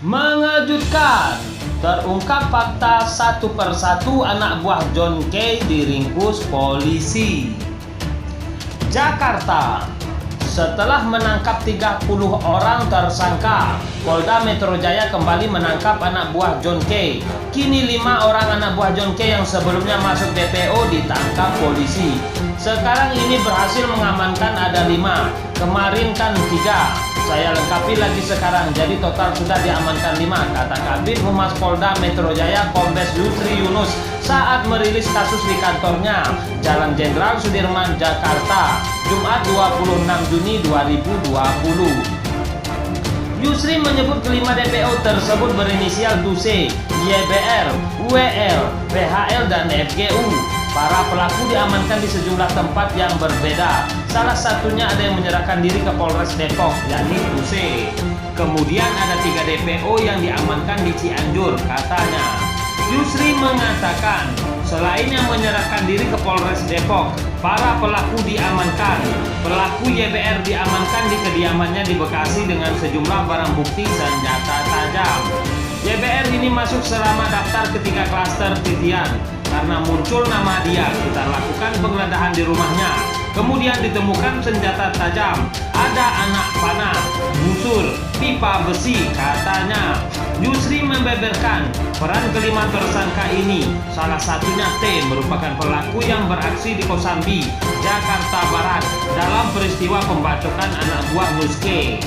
Mengejutkan, terungkap fakta satu persatu anak buah John K diringkus polisi. Jakarta, setelah menangkap 30 orang tersangka, Polda Metro Jaya kembali menangkap anak buah John K. Kini 5 orang anak buah John K yang sebelumnya masuk DPO ditangkap polisi. Sekarang ini berhasil mengamankan ada 5. Kemarin kan 3. Saya lengkapi lagi sekarang, jadi total sudah diamankan 5, kata Kabid Humas Polda Metro Jaya Kombes Yusri Yunus saat merilis kasus di kantornya, Jalan Jenderal Sudirman, Jakarta, Jumat 26 Juni 2020. Yusri menyebut kelima DPO tersebut berinisial DUC, YBR, WL, PHL, dan FGU. Para pelaku diamankan di sejumlah tempat yang berbeda. Salah satunya ada yang menyerahkan diri ke Polres Depok, yakni DUC. Kemudian ada 3 DPO yang diamankan di Cianjur, katanya. Yusri mengatakan, selain yang menyerahkan diri ke Polres Depok, para pelaku diamankan. Pelaku YBR diamankan di kediamannya di Bekasi dengan sejumlah barang bukti senjata tajam. YBR ini masuk selama daftar ketiga klaster titian. Karena muncul nama dia, kita lakukan penggeledahan di rumahnya. Kemudian ditemukan senjata tajam, ada anak panah, busur, pipa besi, katanya. Yusri membeberkan peran kelima tersangka ini. Salah satunya T merupakan pelaku yang beraksi di Kosambi, Jakarta Barat dalam peristiwa pembacokan anak buah Nuske.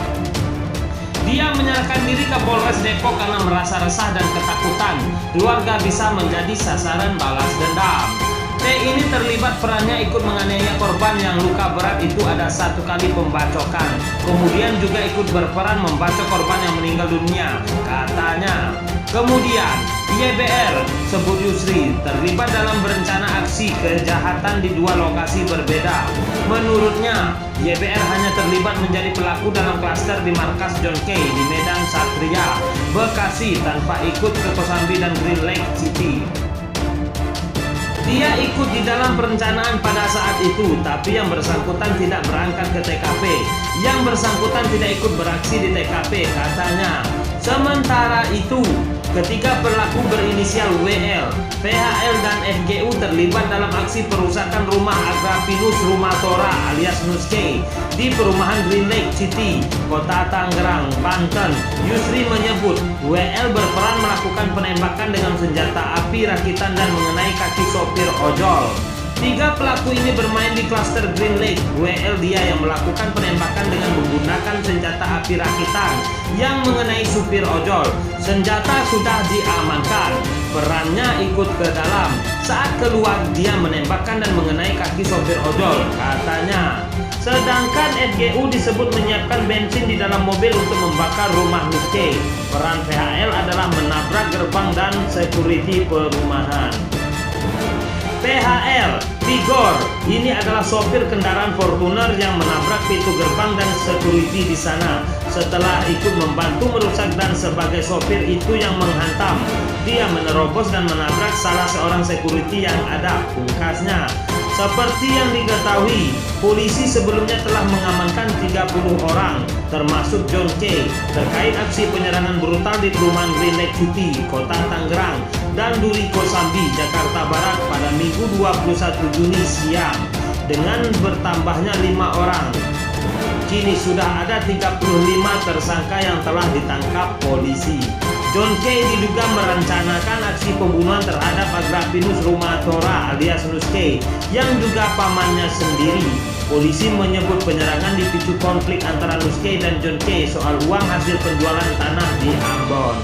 Dia menyerahkan diri ke Polres Depok karena merasa resah dan ketakutan keluarga bisa menjadi sasaran balas dendam. T ini terlibat perannya ikut menganiaya korban yang luka berat itu ada 1 kali pembacokan. Kemudian juga ikut berperan membacok korban yang meninggal dunia, katanya. Kemudian YBR, sebut Yusri, terlibat dalam berencana aksi kejahatan di 2 lokasi berbeda. Menurutnya, YBR hanya terlibat menjadi pelaku dalam klaster di markas John K di Medan Satria, Bekasi tanpa ikut ke Kosambi dan Green Lake City. Dia ikut di dalam perencanaan pada saat itu, tapi yang bersangkutan tidak berangkat ke TKP. Yang bersangkutan tidak ikut beraksi di TKP, katanya. Sementara itu, ketika pelaku berinisial WL, PHL, dan FGU terlibat dalam aksi perusakan rumah Agrapinus Rumatora alias Nuske di perumahan Green Lake City, Kota Tangerang, Banten, Yusri menyebut WL berperan melakukan penembakan dengan senjata api rakitan dan mengenai kaki sopir ojol. 3 pelaku ini bermain di klaster Green Lake. WL dia yang melakukan penembakan dengan menggunakan senjata api rakitan yang mengenai supir ojol. Senjata sudah diamankan. Perannya ikut ke dalam. Saat keluar dia menembakkan dan mengenai kaki sopir ojol, katanya. Sedangkan FGU disebut menyiapkan bensin di dalam mobil untuk membakar rumah Nuske. Peran PHL adalah menabrak gerbang dan security perumahan. PHL, Tigor, ini adalah sopir kendaraan Fortuner yang menabrak pintu gerbang dan security di sana. Setelah ikut membantu merusak dan sebagai sopir itu yang menghantam, dia menerobos dan menabrak salah seorang security yang ada, pungkasnya. Seperti yang diketahui, polisi sebelumnya telah mengamankan 30 orang, termasuk John K, terkait aksi penyerangan brutal di perumahan Green Lake City, Kota Tangerang, dan Duri Kosambi, Jakarta Barat pada Minggu 21 Juni siang. Dengan bertambahnya 5 orang, kini sudah ada 35 tersangka yang telah ditangkap polisi. John K diduga merencanakan aksi pembunuhan terhadap Agrapinus Rumatora alias Nuske yang juga pamannya sendiri. Polisi menyebut penyerangan dipicu konflik antara Nuske dan John K soal uang hasil penjualan tanah di Ambon.